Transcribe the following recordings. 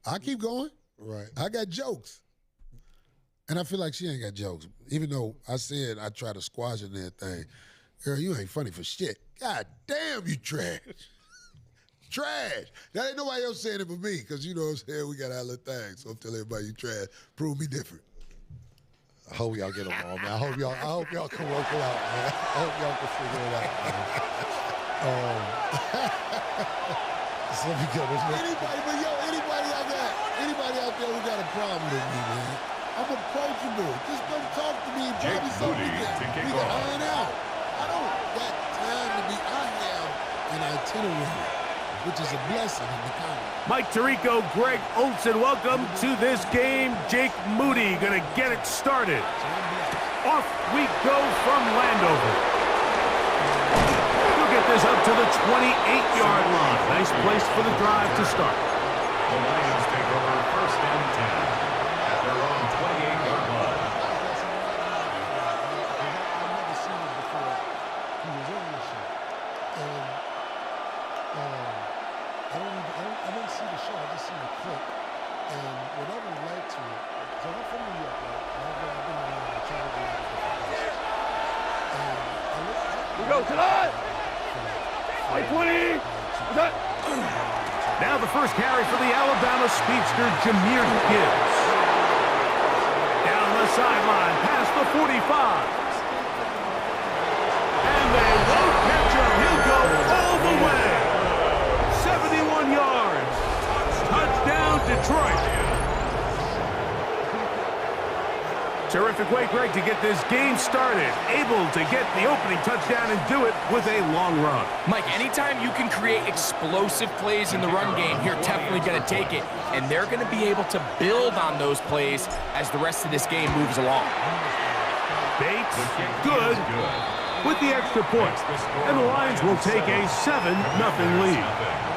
I keep going. Right. I got jokes. And I feel like she ain't got jokes. Even though I said I try to squash in that thing. Girl, you ain't funny for shit. God damn, you trash. Trash. That ain't nobody else saying it but me, because you know what I'm saying, we got our little thing. So I'm telling everybody you trash. Prove me different. I hope y'all get along, man. I hope y'all can work it out, man. I hope y'all can figure it out, man. So let me go. Anybody out there who got a problem with me, man, I'm approachable. Just come talk to me and tell me something we can iron out. I don't got time to be. I have an itinerary, which is a blessing in the comedy. Mike Tirico, Greg Olson, welcome to this game. Jake Moody gonna get it started. Off we go from Landover. He'll get this up to the 28-yard line. Nice place for the drive to start. The Lions take over first and 10 at their own 28-yard line. I've never seen it before. He was on the show. And I didn't see the show. I just seen the clip. And whatever led to it, because I'm from New York, right? I've been around and traveled a lot of different places. And We go tonight! 20! Now the first carry for the Alabama speedster, Jahmyr Gibbs. Down the sideline, past the 45. And they won't catch him. He'll go all the way. 71 yards. Touchdown, Detroit. Terrific way, Greg, to get this game started. Able to get the opening touchdown and do it with a long run. Mike, anytime you can create explosive plays in the run game, you're definitely going to take it. And they're going to be able to build on those plays as the rest of this game moves along. Bates, good, with the extra point. And the Lions will take a 7-0 lead.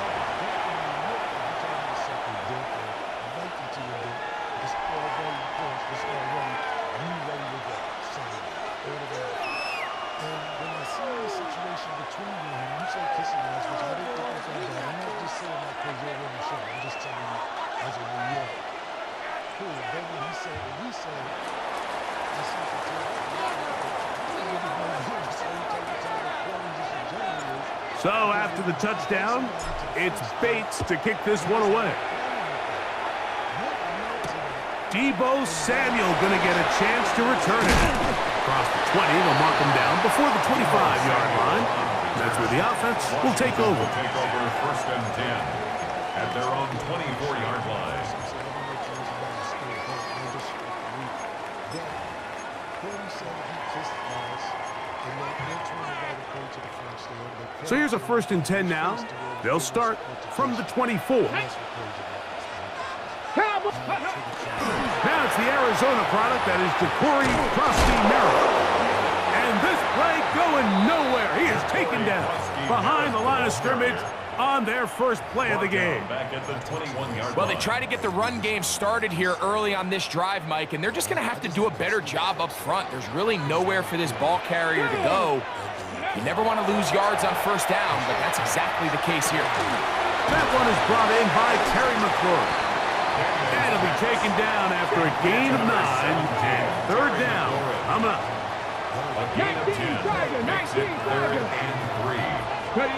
So after the touchdown, it's Bates to kick this one away. Deebo Samuel going to get a chance to return it. Across the 20, they'll mark him down before the 25-yard line. That's where the offense will take over. Take over first and 10 at their own 24-yard line. So here's a first and 10 now. They'll start from the 24. Now it's the Arizona product that is Ja'Cory Merrill. And this play going nowhere. He is taken down behind the line of scrimmage on their first play of the game. Back at the 21-yard Well, they try to get the run game started here early on this drive, Mike, and they're just going to have to do a better job up front. There's really nowhere for this ball carrier to go. You never want to lose yards on first down, but that's exactly the case here. That one is brought in by Terry McLaurin. And it'll be taken down after a gain of 9 and third down. Coming up. A gain of 10 makes it third and 3.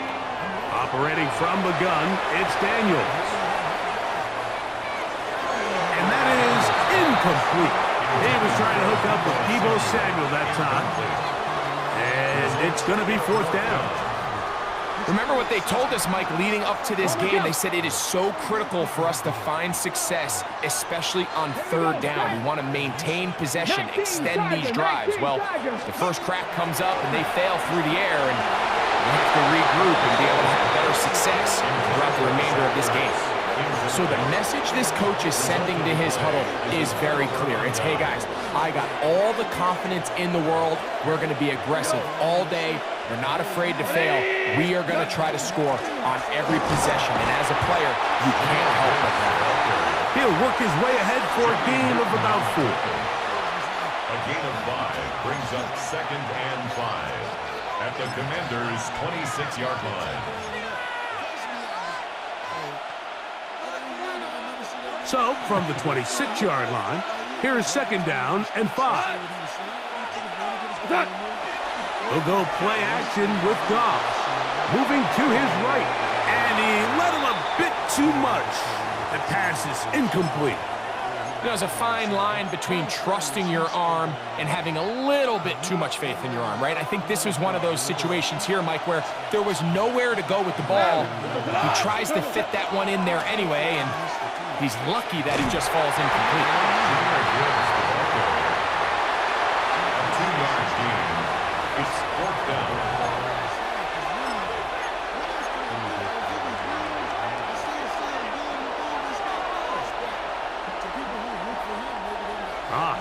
Operating from the gun, it's Daniels. And that is incomplete. He was trying to hook up with Deebo Samuel that time. And it's going to be fourth down. Remember what they told us, Mike, leading up to this game. They said it is so critical for us to find success, especially on third down. We want to maintain possession, extend these drives. Well, the first crack comes up and they fail through the air, and we have to regroup and be able to have better success throughout the remainder of this game. So the message this coach is sending to his huddle is very clear. It's, hey guys, I got all the confidence in the world. We're going to be aggressive all day. We're not afraid to fail. We are going to try to score on every possession. And as a player, you can't help but that. He'll work his way ahead for a gain of about 4. A gain of 5 brings up second and 5 at the Commanders' 26-yard line. So, from the 26-yard line, here is 2nd down and 5. He'll go play action with Goff. Moving to his right, and he let him a bit too much. The pass is incomplete. There's a fine line between trusting your arm and having a little bit too much faith in your arm, right? I think this is one of those situations here, Mike, where there was nowhere to go with the ball. He tries to fit that one in there anyway, and he's lucky that he just falls incomplete. A 2-yard gain. It's 4th down.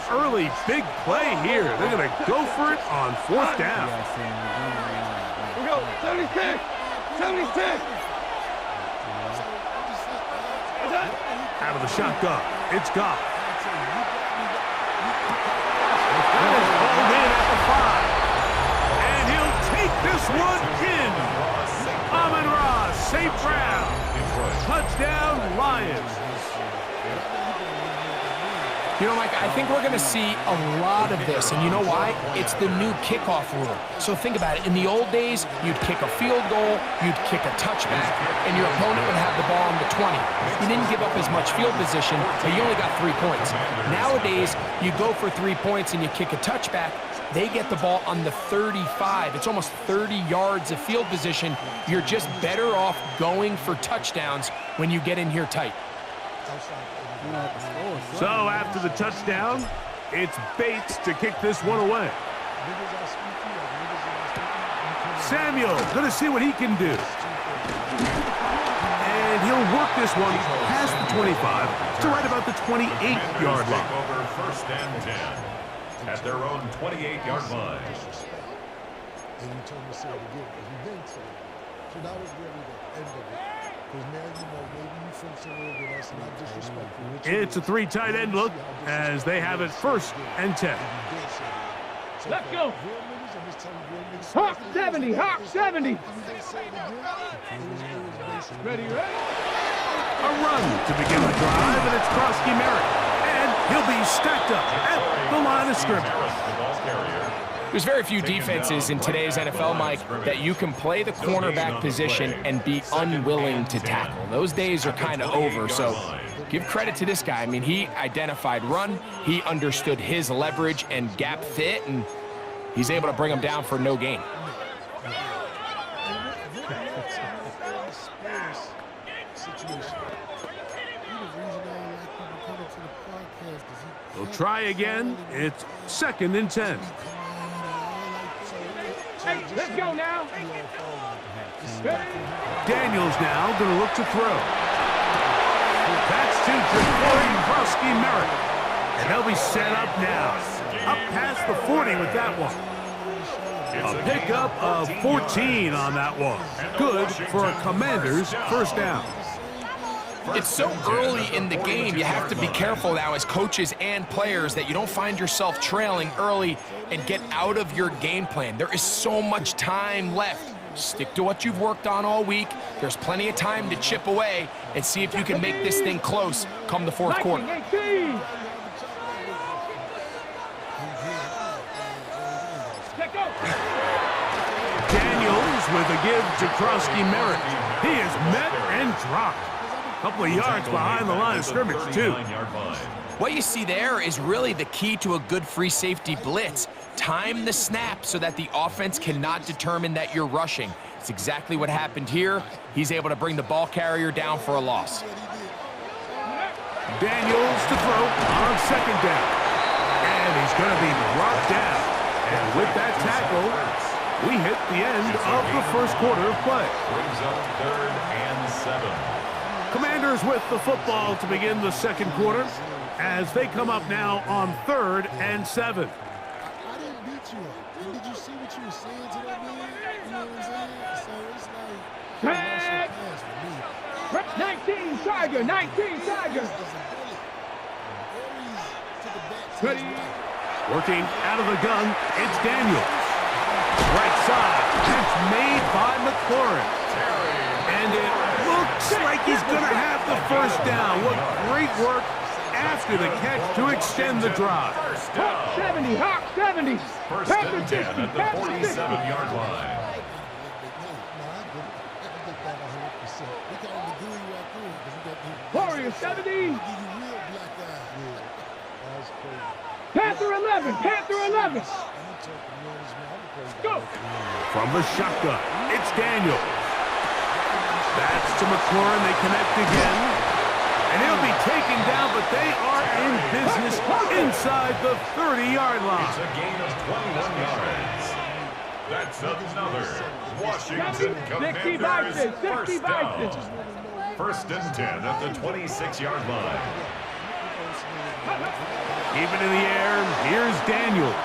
Early big play here. They're going to go for it on 4th down. We go, 76! 76! Out of the shotgun, it's Goff. That is hauled in at the 5. And he'll take this one in. Amon-Ra, St. Brown. Touchdown, Lions. You know, Mike, I think we're going to see a lot of this, and you know why? It's the new kickoff rule. So think about it. In the old days, you'd kick a field goal, you'd kick a touchback, and your opponent would have the ball on the 20. You didn't give up as much field position, but you only got 3 points. Nowadays, you go for 3 points and you kick a touchback, they get the ball on the 35. It's almost 30 yards of field position. You're just better off going for touchdowns when you get in here tight. So after the touchdown, it's Bates to kick this one away. Samuel going to see what he can do. And he'll work this one past the 25 to right about the 28-yard line. Over 1st and 10 at their own 28-yard line. And you told me to say it again, because you didn't say it. So that was really the end of it. Because now you know maybe you feel so real with us and not disrespectful. It's a 3 tight end look as they have it 1st and 10. Let's go! Hawk 70! Hawk 70! Ready, ready? A run to begin the drive, and it's Krosky Merritt. And he'll be stacked up at the line of scrimmage. There's very few defenses in today's NFL, Mike, that you can play the cornerback position and be unwilling to tackle. Those days are kind of over, so give credit to this guy. I mean, he identified run, he understood his leverage and gap fit, and he's able to bring him down for no gain. We'll try again. It's 2nd and 10. Hey, let's go now. Daniels now going to look to throw. That's to Krosky Merritt. And they'll be set up now. Up past the 40 with that one. A pickup of 14 on that one. Good for a Commanders 1st down. It's so early in the game, you have to be careful now as coaches and players that you don't find yourself trailing early and get out of your game plan. There is so much time left. Stick to what you've worked on all week. There's plenty of time to chip away and see if you can make this thing close come the 4th quarter. Daniels with a give to Krosky Merritt. He is met and dropped. A couple of yards behind the line of scrimmage, too. What you see there is really the key to a good free safety blitz. Time the snap so that the offense cannot determine that you're rushing. It's exactly what happened here. He's able to bring the ball carrier down for a loss. Daniels to throw on 2nd down. And he's going to be brought down. And with that tackle, we hit the end of the 1st quarter of play. Brings up 3rd and 7. Commanders with the football to begin the 2nd quarter as they come up now on 3rd and 7. I didn't beat you up. And did you see what you were saying to that man? You know what I'm saying? So it's like... 19 Tiger! 19 Tiger! Ready? Working out of the gun, it's Daniels. Right side, catch made by McLaurin. And it looked Looks like he's going to have the first down. What great work after the catch to extend the drive. Hawk 70, Hawk 70. First and 10 at the 47-yard line. Warrior 70. Panther 11, Panther 11. Go. From the shotgun, it's Daniel. That's to McLaurin. They connect again. And he'll be taken down, but they are in business inside the 30-yard line. It's a gain of 21 yards. That's another Washington Commanders first down. First and 10 at the 26-yard line. Even in the air, here's Daniels.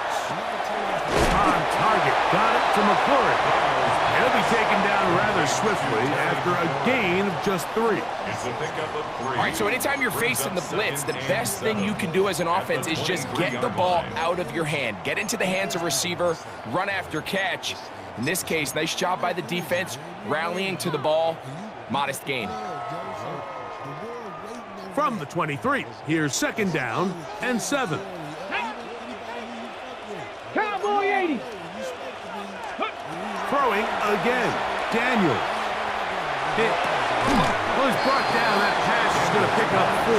On target, got it to McLaurin. He'll be taken down rather swiftly after a gain of just 3. It's a pickup of 3. All right, so anytime you're facing the blitz, the best thing you can do as an offense is just get the ball out of your hand. Get into the hands of receiver, run after catch. In this case, nice job by the defense, rallying to the ball. Modest gain. From the 23, here's second down and 7. Cowboy 80. Throwing again, Daniel. Was brought down. That pass is going to pick up 4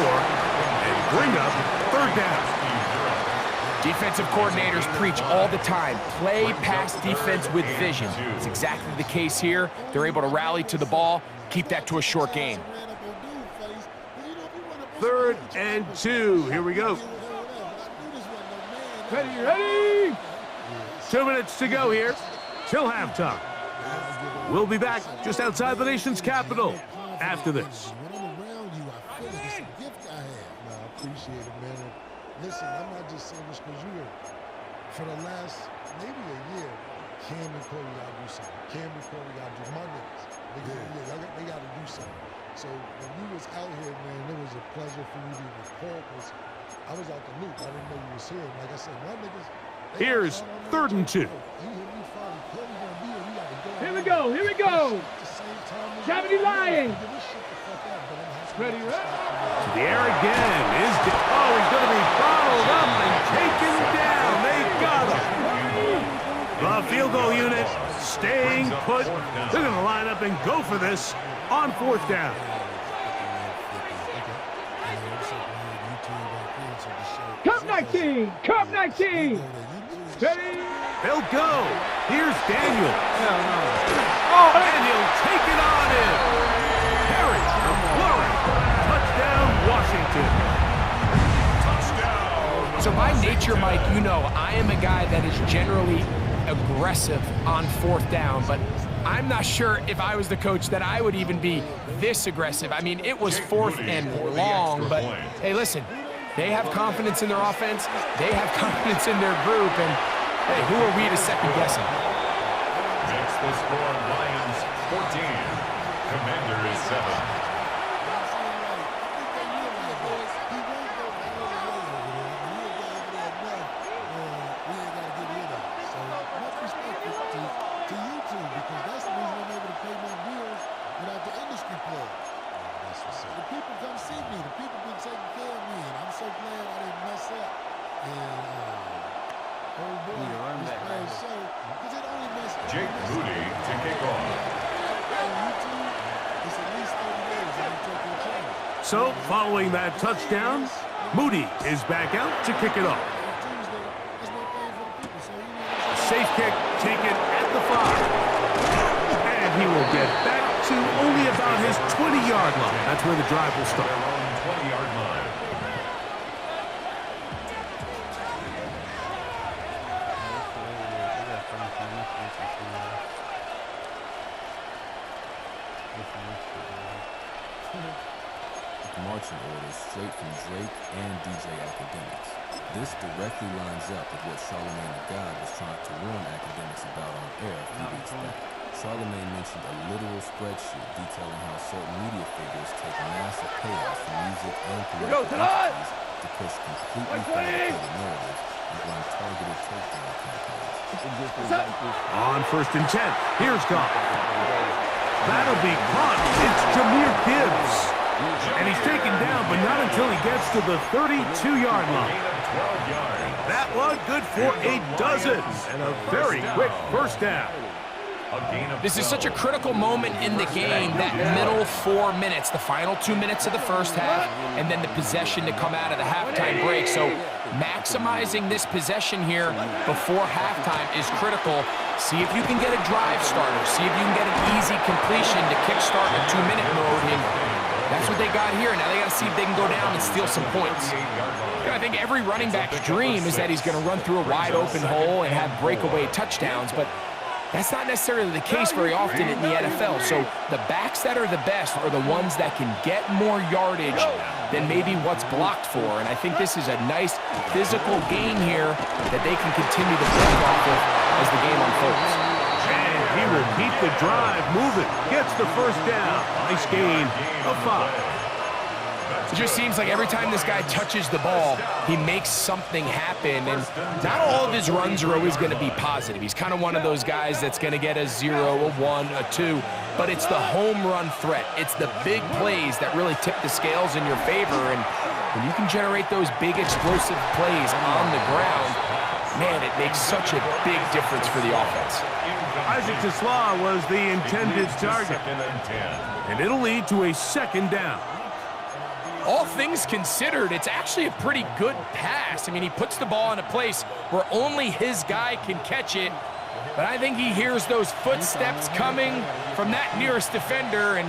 and bring up third down. Defensive coordinators preach all the time, play pass defense with vision. It's exactly the case here. They're able to rally to the ball, keep that to a short gain. 3rd and 2. Here we go. Ready, ready. 2 minutes to go here till halftime. We'll be back just outside the nation's capital after this. When I'm around you, I feel like it's a gift I have. No, I appreciate it, man. Listen, I'm not just saying this because you were, for the last maybe a year, Cam and Corey got to do something. Cam and Corey got to do my niggas. They got to do something. So when you was out here, man, it was a pleasure for you to even call because I was out the loop. I didn't know you was here. Like I said, my niggas. Here's 3rd and 2. Here we go, here we go. 70 Lions. Ready, ready. To the air again. He's going to be bottled up and taken down. They got him. The field goal unit staying put. They're going to line up and go for this on 4th down. Cup 19, Cup 19. Ready. They'll go. Here's Daniel. Oh, and he'll take it on in. Harry McLaurin. Touchdown, Washington. Touchdown. So by nature, Mike, you know I am a guy that is generally aggressive on 4th down, but I'm not sure if I was the coach that I would even be this aggressive. I mean, it was 4th and long, but hey, listen, they have confidence in their offense. They have confidence in their group, and hey, who are we to second guess it? Makes the score Lions 14, Commanders 7. So, following that touchdown, Moody is back out to kick it off. A safe kick taken at the 5. And he will get back to only about his 20-yard line. That's where the drive will start. 20-yard line. Marching orders straight from Drake and DJ Academics. This directly lines up with what Charlamagne the God was trying to warn academics about on air a few weeks back. Charlamagne mentioned a literal spreadsheet detailing how certain media figures take massive payouts for music and political entities to push completely fabricated narratives and run targeted takedown campaigns. On 1st and 10, here's Goff. That'll be caught. It's Jahmyr Gibbs. And he's taken down, but not until he gets to the 32-yard line. That one good for a dozen and a very quick first down. This is such a critical moment in the game, that middle 4 minutes, the final 2 minutes of the first half, and then the possession to come out of the halftime break. So maximizing this possession here before halftime is critical. See if you can get a drive starter. See if you can get an easy completion to kickstart a 2-minute mode. And that's what they got here. Now they got to see if they can go down and steal some points. I think every running back's dream is that he's going to run through a wide open hole and have breakaway touchdowns, but that's not necessarily the case very often in the NFL. So the backs that are the best are the ones that can get more yardage than maybe what's blocked for. And I think this is a nice physical gain here that they can continue to build off of as the game unfolds. And he will keep the drive moving. Gets the first down. Nice gain of 5. It just seems like every time this guy touches the ball, he makes something happen, and not all of his runs are always going to be positive. He's kind of one of those guys that's going to get a 0, a 1, a 2, but it's the home run threat. It's the big plays that really tip the scales in your favor, and when you can generate those big explosive plays on the ground, man, it makes such a big difference for the offense. Isaac Tesla was the intended target, and it'll lead to a second down. All things considered, it's actually a pretty good pass. I mean, he puts the ball in a place where only his guy can catch it, but I think he hears those footsteps coming from that nearest defender, and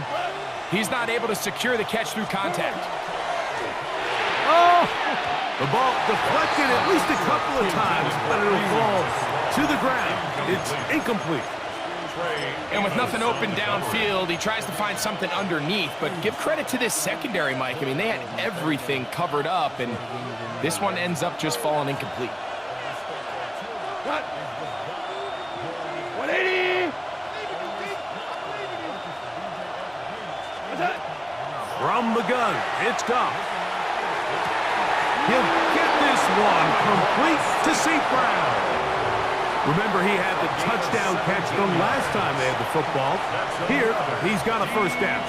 he's not able to secure the catch through contact. Oh! The ball deflected at least a couple of times, but it'll fall to the ground. It's incomplete. And with nothing open downfield, he tries to find something underneath, but give credit to this secondary, Mike. I mean, they had everything covered up, and this one ends up just falling incomplete. Cut. 180. From the gun, it's Goff. He'll get this one complete to St. Brown. Remember, he had the touchdown catch the last time they had the football. Here, he's got a first down.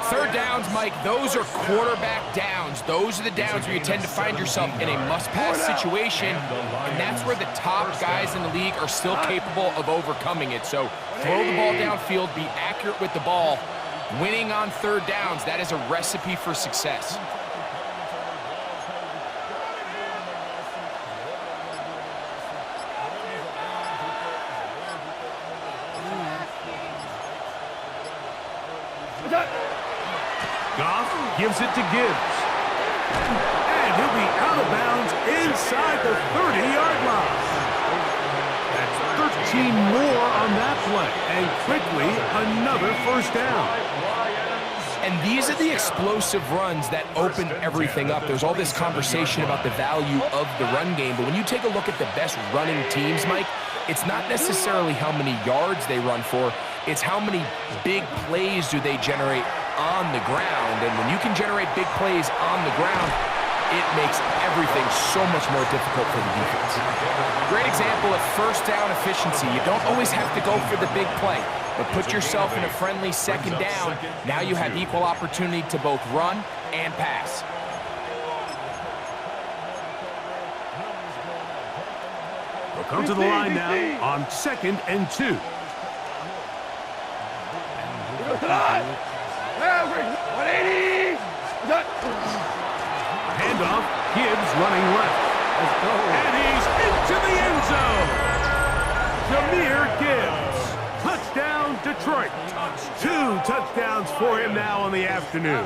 Third downs, Mike, those are quarterback downs. Those are the downs where you tend to find yourself in a must-pass situation, and that's where the top guys in the league are still capable of overcoming it. So throw the ball downfield, be accurate with the ball. Winning on third downs, that is a recipe for success. Goff gives it to Gibbs. And he'll be out of bounds inside the 30-yard line. That's 13 more on that play. And quickly, another first down. And these are the explosive runs that open everything up. There's all this conversation about the value of the run game, but when you take a look at the best running teams, Mike, it's not necessarily how many yards they run for, it's how many big plays do they generate on the ground. And when you can generate big plays on the ground, it makes everything so much more difficult for the defense. Great example of first down efficiency. You don't always have to go for the big play, but put yourself in a friendly second down. Now you have equal opportunity to both run and pass. They'll come to the line now on 2nd and 2. Handoff, Gibbs running left. And he's into the end zone. Jahmyr Gibbs. Touchdown, Detroit. 2 touchdowns for him now on the afternoon.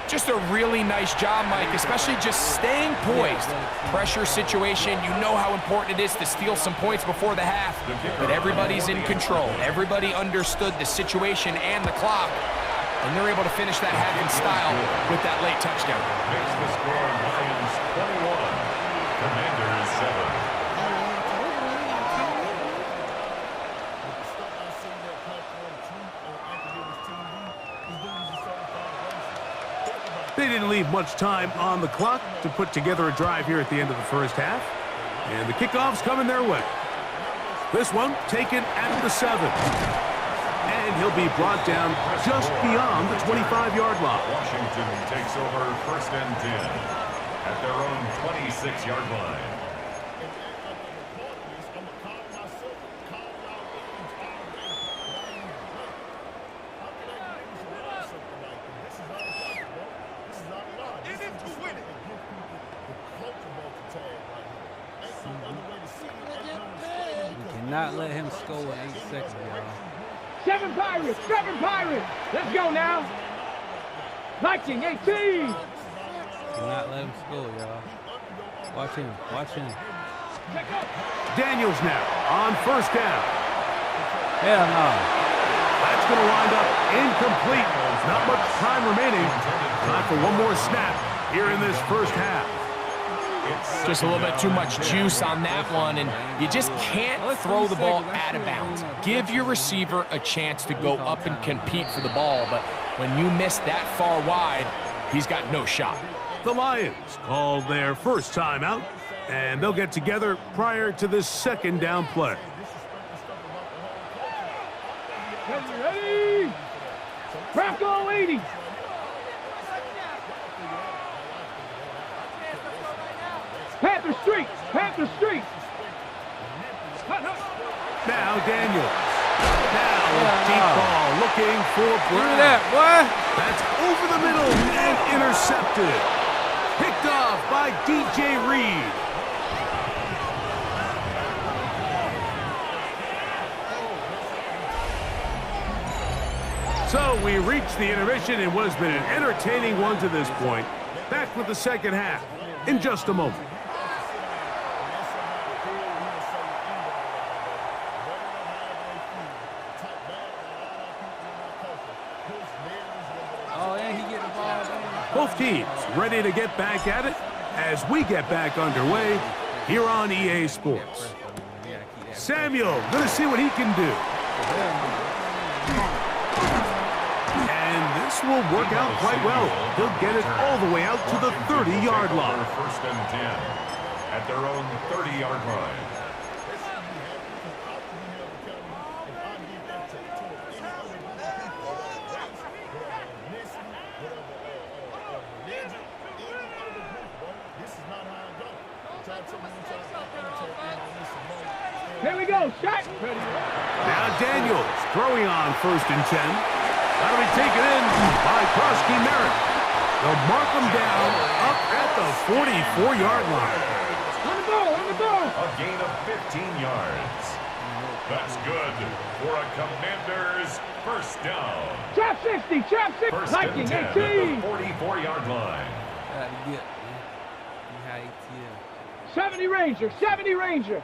Just a really nice job, Mike, especially just staying poised. Pressure situation, you know how important it is to steal some points before the half, but everybody's in control. Everybody understood the situation and the clock, and they're able to finish that half in style with that late touchdown. Makes the score Lions 21, Commanders 7. They didn't leave much time on the clock to put together a drive here at the end of the first half. And the kickoff's coming their way. This one taken at the 7. And he'll be brought down just beyond the 25-yard line. Washington takes over 1st and 10 at their own 26-yard line. Not let him score in 8 seconds, y'all. 7 Pirates, 7 Pirates. Let's go now. Viking 18. Do not let him score, y'all. Watch him, watch him. Daniels now on 1st down. Hell no. That's going to wind up incomplete. Not much time remaining. Time for one more snap here in this 1st half. Just a little bit too much juice on that one, and you just can't throw the ball out of bounds. Give your receiver a chance to go up and compete for the ball, but when you miss that far wide, he's got no shot. The Lions called their first timeout, and they'll get together prior to this 2nd down play. Ready? Bronco 80. Panther Street! Panther Street! Now Daniels. Now a deep ball looking for Brown. That, boy. That's over the middle and intercepted. Picked off by DJ Reed. So we reached the intermission. It was been an entertaining one to this point. Back with the 2nd half in just a moment. Both teams ready to get back at it as we get back underway here on EA Sports. Samuel going to see what he can do. And this will work out quite well. He'll get it all the way out to the 30-yard line. 1st and 10 at their own 30-yard line. Here we go, shot. Now Daniels throwing on 1st and 10. That'll be taken in by Krosky Merritt. They'll mark him down up at the 44-yard line. On the ball, on the ball. A gain of 15 yards. That's good for a Commander's 1st down. Trap 60, trap 60. 1st Viking and 10 at 18. the 44-yard line. Gotta get, man. 70 Ranger, 70 Ranger.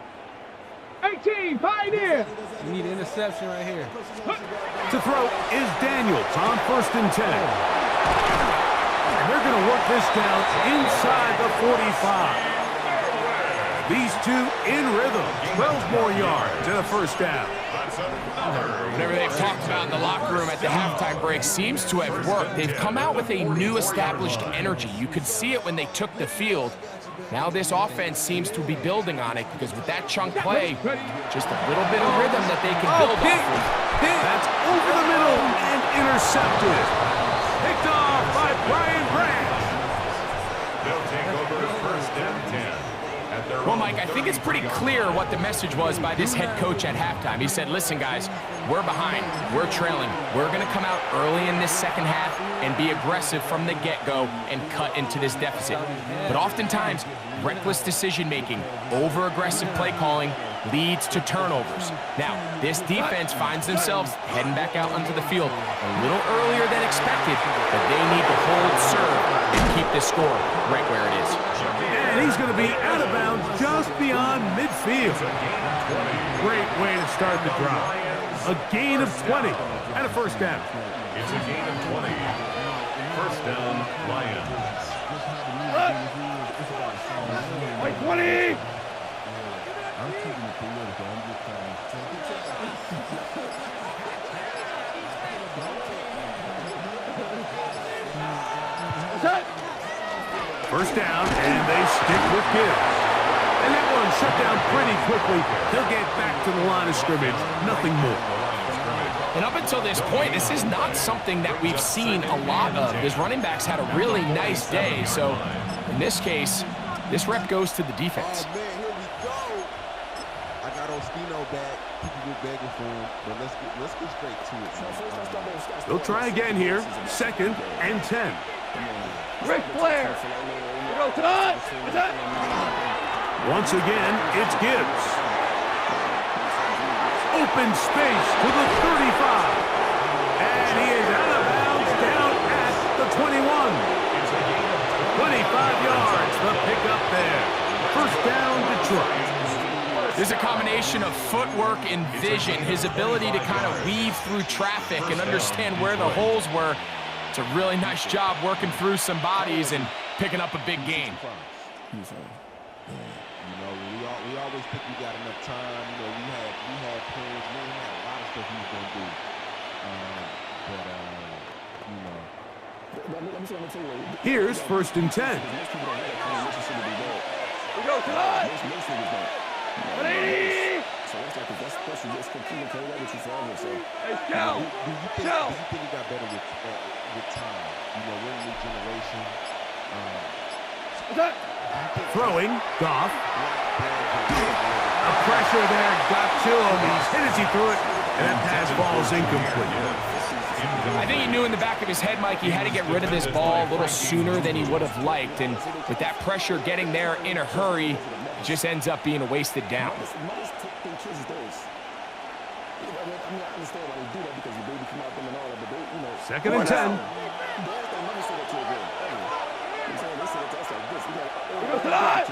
18, Pioneer. You need an interception right here. To throw is Daniels on 1st and 10. And they're going to work this down inside the 45. These two in rhythm. 12 more yards and a 1st down. Whatever they've talked about in the locker room at the halftime break seems to have worked. They've come out with a new established energy. You could see it when they took the field. Now this offense seems to be building on it because with that chunk play, just a little bit of rhythm that they can build off of. That's over the middle and intercepted. Picked off by Brian Branch. They'll take over 1st and 10. Well, Mike, I think it's pretty clear what the message was by this head coach at halftime. He said, listen, guys, we're behind. We're trailing. We're going to come out early in this 2nd half and be aggressive from the get-go and cut into this deficit. But oftentimes, reckless decision-making, over-aggressive play calling leads to turnovers. Now, this defense finds themselves heading back out onto the field a little earlier than expected, but they need to hold serve and keep this score right where it is. And he's going to be out of bounds just beyond midfield. Great way to start the drive. A gain of 20 and a 1st down. It's a gain of 20. 1st down, Lions. Like 20. First down, and they stick with Gibbs. And that one shut down pretty quickly. He'll get back to the line of scrimmage. Nothing more. And up until this point, this is not something that we've seen a lot of. His running backs had a really nice day. So in this case, this rep goes to the defense. Oh, man, here we go. I got Ospino back. People were begging for him, but let's get straight to it. They'll try again here. 2nd and 10. Ric Flair. Go, Todd. Once again, it's Gibbs. Open space to the 35. And he is out of bounds down at the 21. 25 yards, the pickup there. First down, Detroit. There's a combination of footwork and vision, his ability to kind of weave through traffic and understand where the holes were. It's a really nice job working through some bodies and picking up a big gain. You know, we always think we got enough time. You know, we had plans. Man, we had a lot of stuff he was going to do. You know. Here's 1st and 10. We go, Todd. Ready? Hey, Joe. Do you think he got better with time? You know, we're in a new generation. Throwing, Goff. A pressure there got to him. He's hit as he threw it, and that pass falls incomplete. I think he knew in the back of his head, Mike, he had to get rid of this ball a little sooner than he would have liked. And with that pressure getting there in a hurry, it just ends up being a wasted down. 2nd and 10. We go, Todd.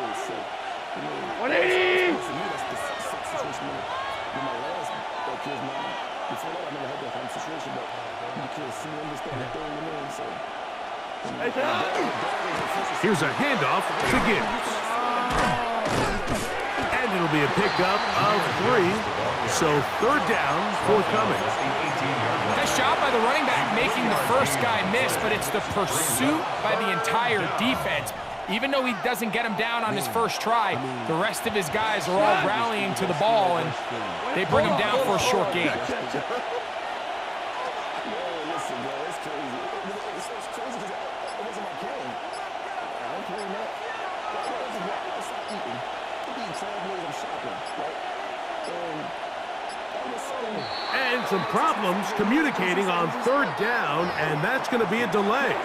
180. Hey, Todd. Here's a handoff to Gibbs. And it'll be a pickup of 3. So 3rd down forthcoming. Nice job by the running back making the first guy miss, but it's the pursuit by the entire defense. Even though he doesn't get him down on his first try, the rest of his guys are all rallying to the ball, and they bring him down for a short gain. And some problems communicating on 3rd down, and that's going to be a delay.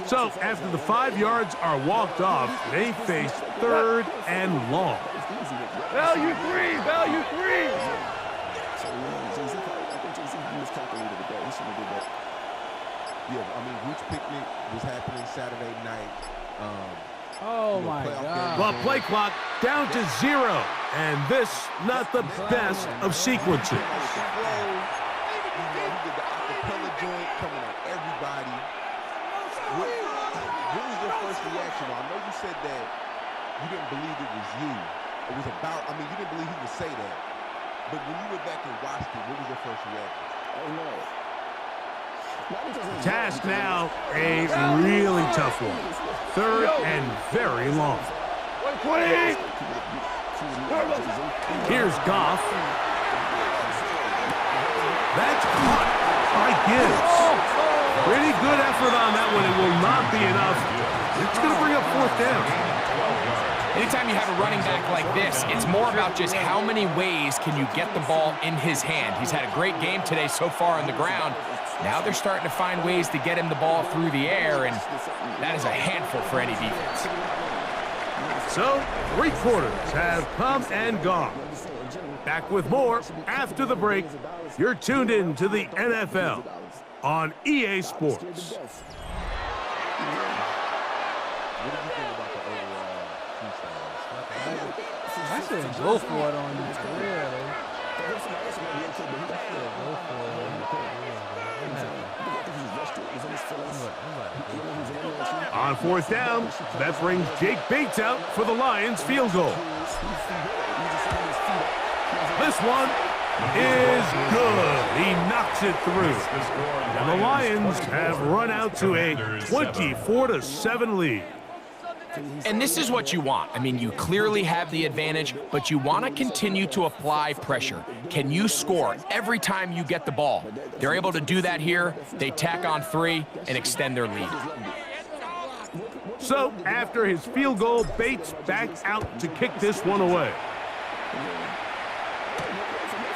So, after the 5 yards are walked off, they face 3rd and long. Value 3. Value 3. Yeah, I mean, Roots Picnic was happening Saturday night. Oh, my God. Well, play clock down to 0, and this not the best of sequences. He did the acapella joint coming on everybody. What was your first reaction? I know you said that you didn't believe it was you. It was about, I mean, you didn't believe he would say that. But when you went back and watched it, what was your first reaction? Oh, no. Task now, a really tough one. 3rd and very long. 120. Here's Goff. That's caught by Gibbs. Pretty good effort on that one. It will not be enough. It's going to bring up 4th down. Anytime you have a running back like this, it's more about just how many ways can you get the ball in his hand. He's had a great game today so far on the ground. Now they're starting to find ways to get him the ball through the air, and that is a handful for any defense. So, 3 quarters have come and gone. Back with more after the break. You're tuned in to the NFL on EA Sports. What do you think about the overall freestyle? I shouldn't go for it on his career, though. On fourth down, that brings Jake Bates out for the Lions field goal. This one is good. He knocks it through. And the Lions have run out to a 24-7 lead. And this is what you want. I mean, you clearly have the advantage, but you want to continue to apply pressure. Can you score every time you get the ball? They're able to do that here. They tack on 3 and extend their lead. So, after his field goal, Bates back out to kick this one away.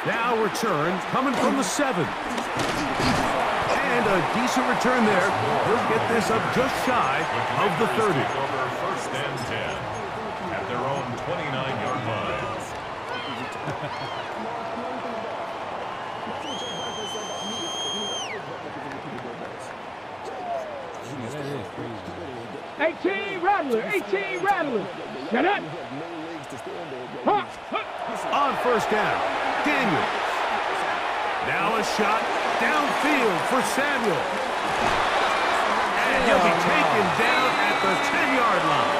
Now return coming from the 7. And a decent return there. He'll get this up just shy of the 30. Over first and 10 at their own 29-yard line. 18 Rattler, 18 Rattler. Get it? On first down, Daniels. Now a shot downfield for Samuel. And he'll be taken down at the 10-yard line.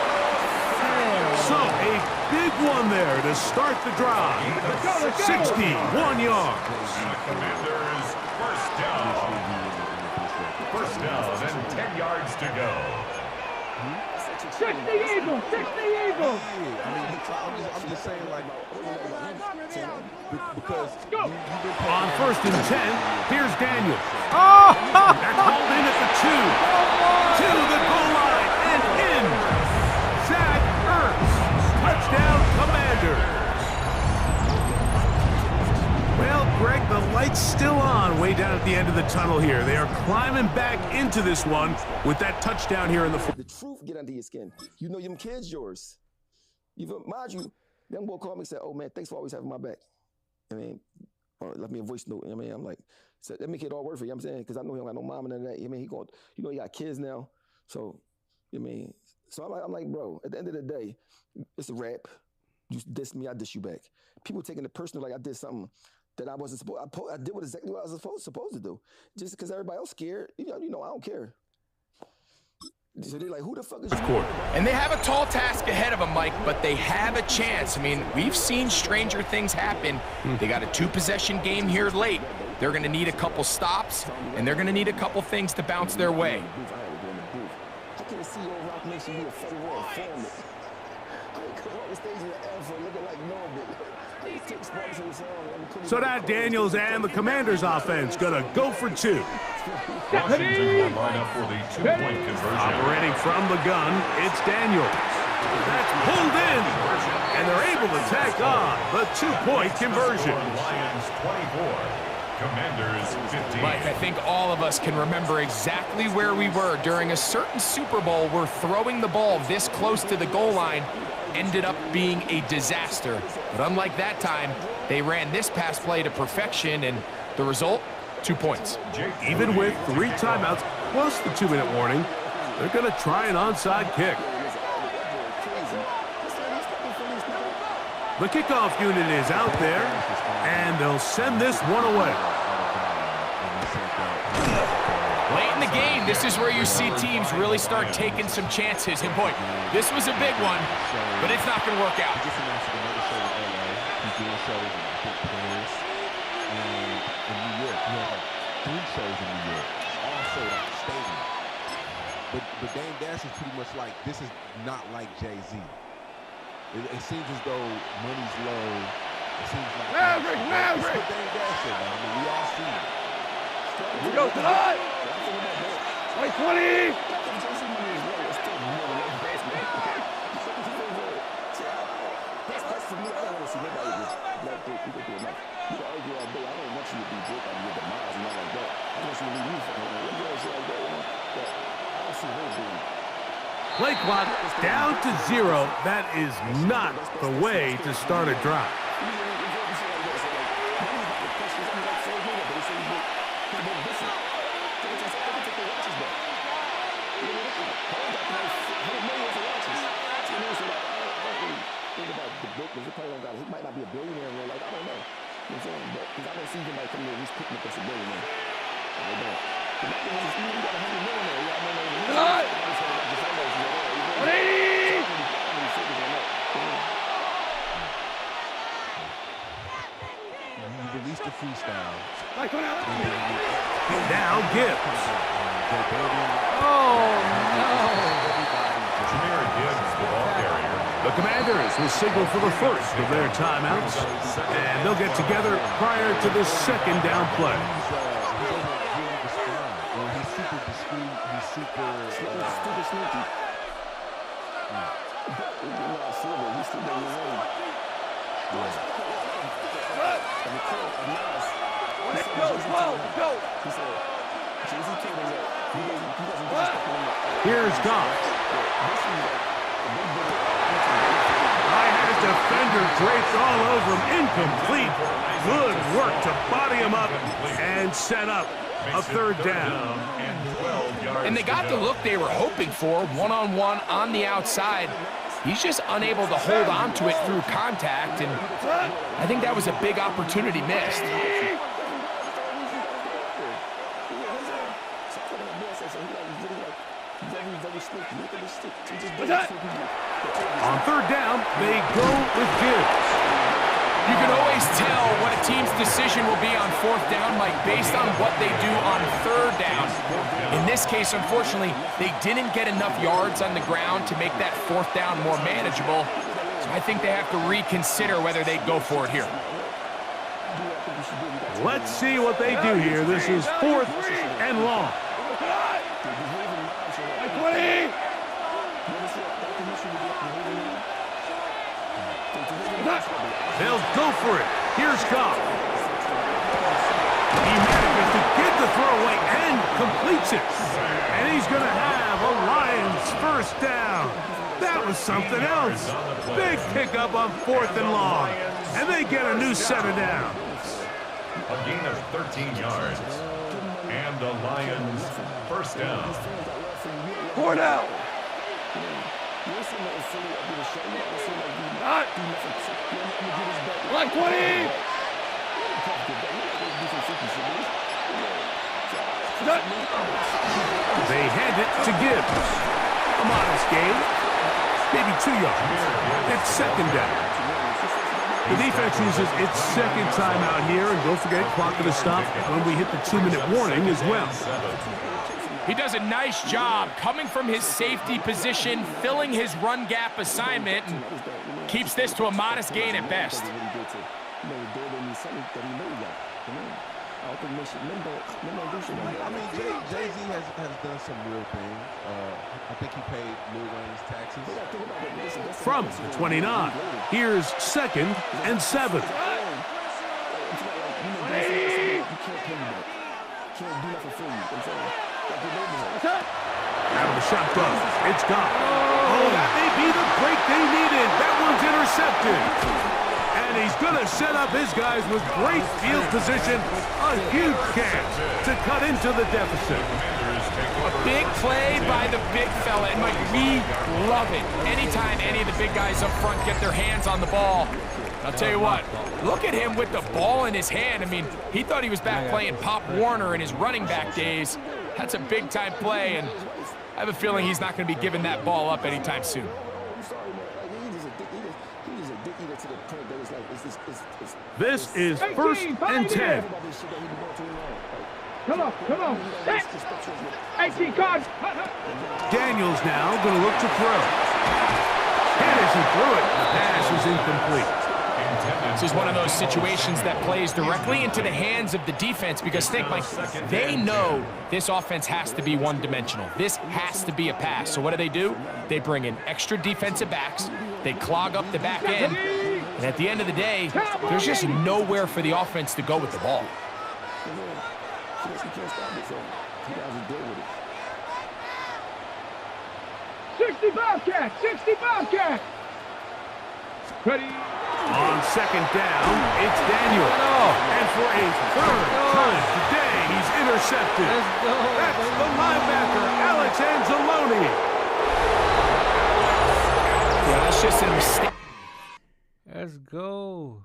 So a big one there to start the drive. 61 yards. Commanders first down. First down and 10 yards to go. 60 Eagles, 60 Eagles. I mean, I'm just saying, like, because on first and 10, here's Daniels. They're called in at the 2. To the goal line and in. Zach Ertz. Touchdown, Commanders. Well, Greg, the light's still on way down at the end of the tunnel here. They are climbing back into this one with that touchdown here in the fourth. The truth get under your skin. You know them kids yours. Mind you, them boy called me and said, "Oh man, thanks for always having my back." I mean, or left me a voice note. I mean, I'm like, so that make it all worth it. You know what I'm saying? Because I know he don't got no mom and none of that. I mean, he going, you know, he got kids now. So, I mean, so I'm like, bro, at the end of the day, it's a rap. You diss me, I diss you back. People taking it personal like I did something that I wasn't supposed. I did exactly what I was supposed to do. Just because everybody else scared, you know, I don't care. So they're like, who the fuck is you? And they have a tall task ahead of them, Mike, but they have a chance. I mean, we've seen stranger things happen. They got a 2-possession game here late. They're going to need a couple stops, and they're going to need a couple things to bounce their way. How can a CEO Rock Nation be a federal informant? I come on the stage in the alpha looking like Norbit. So now Daniels and the Commanders offense gonna go for 2. Washington will line up for the 2-point conversion. Operating from the gun, it's Daniels. That's pulled in, and they're able to tack on the 2-point conversion. Lions 24, Commanders 15. Mike, I think all of us can remember exactly where we were during a certain Super Bowl where throwing the ball this close to the goal line ended up being a disaster. But unlike that time, they ran this pass play to perfection, and the result, 2 points. Even with 3 timeouts plus the 2-minute warning, they're going to try an onside kick. The kickoff unit is out there, and they'll send this one away. Late in the game, this is where you see teams really start taking some chances. And boy, this was a big one, but it's not going to work out. He's doing shows in New York. He had like 3 shows in New York, all sold out stadium. But Dame Dash is pretty much like, this is not like Jay-Z. It seems as though money's low. It seems like Maverick! It's what Dame Dash is, man. I mean, we all see it. Here we go tonight. 2020. Play clock down to 0. That is not the way to start a drive. He might not be a billionaire in real life. I don't know. You know what I'm saying? Because I don't see anybody coming in who's picking up us a billion, man. I don't. The Madden was just, you got 100 million there. You got Good. 180. You released the freestyle. Now Gibbs. Oh, no. Jameer Gibbs, the ball carrier. The Commanders will signal for the first of their timeouts, and they'll get together prior to the second down play. He's super discreet. He's super sneaky. Here's Goff. I had a defender draped all over him. Incomplete. Good work to body him up and set up a third down. And they got the look they were hoping for, one-on-one on the outside. He's just unable to hold on to it through contact, and I think that was a big opportunity missed. On third down, they go with Gibbs. You can always tell what a team's decision will be on fourth down, Mike, based on what they do on third down. In this case, unfortunately, they didn't get enough yards on the ground to make that fourth down more manageable. So I think they have to reconsider whether they go for it here. Let's see what they do here. This is fourth and long. They'll go for it. Here's Goff. He manages to get the throwaway and completes it. And he's going to have a Lions first down. That was something else. Big pickup on fourth and long. And they get a new set of downs. A gain of 13 yards. And the Lions first down. 4 down. Like 20. They hand it to Gibbs. A modest gain. Maybe 2 yards. It's second down. The defense uses its second timeout here, and don't forget, clock to stop when we hit the 2-minute warning as well. He does a nice job coming from his safety position, filling his run gap assignment, and keeps this to a modest gain at best. I mean, Jay-Z has done some real things. I think he paid Lil Wayne's taxes. From the 29, here's second and 7. Out of the shotgun, it's gone. Oh, that may be the break they needed. That one's intercepted. And he's going to set up his guys with great field position. A huge chance to cut into the deficit. A big play by the big fella, and Mike, we love it. Anytime any of the big guys up front get their hands on the ball, I'll tell you what, look at him with the ball in his hand. I mean, he thought he was back playing Pop Warner in his running back days. That's a big-time play, and I have a feeling he's not going to be giving that ball up anytime soon. This is first and 10. Come on. 18 cards. Daniels now going to look to throw. Anderson threw it. The pass is incomplete. This is one of those situations that plays directly into the hands of the defense because, think, Mike, they know this offense has to be one-dimensional. This has to be a pass. So what do? They bring in extra defensive backs. They clog up the back end. And at the end of the day, there's just nowhere for the offense to go with the ball. 60 Bobcat. Ready. On second down, it's Daniel. And for a third time today, he's intercepted. That's the linebacker, Alex Anzalone. Yeah, that's just a mistake. Let's go.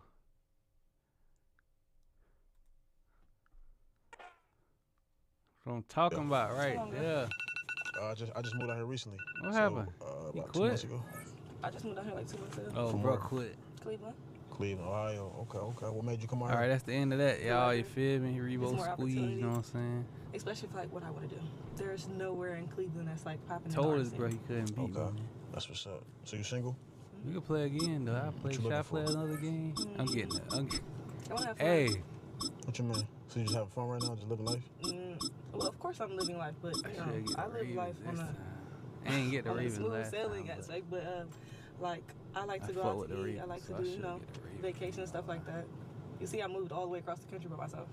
What I'm talking about right there. I just moved out here recently. What happened? You About quit? 2 months ago. I just moved out here like 2 months ago. Oh, From bro, where? quit. Cleveland. Cleveland, Ohio. Okay. What made you come out All right, here? that's the end of that, y'all. You feel me? There's Rebo more squeeze, you know what I'm saying? Especially for like what I want to do. There's nowhere in Cleveland that's like popping. Told us, bro, he couldn't beat me. Okay. That's what's up. So you single? We can play again, though. I play. What you Should I looking play for? another game? I'm getting it. I want to have fun. Hey. What you mean? So you just having fun right now? Just living life? Well, of course I'm living life, but you know, I live life on a. I ain't get the on a Ravens smooth last sailing time, aspect, but like I like to go fuck out with to the eat. I Ravens, like to so I do should vacation and stuff like that. You see, I moved all the way across the country by myself.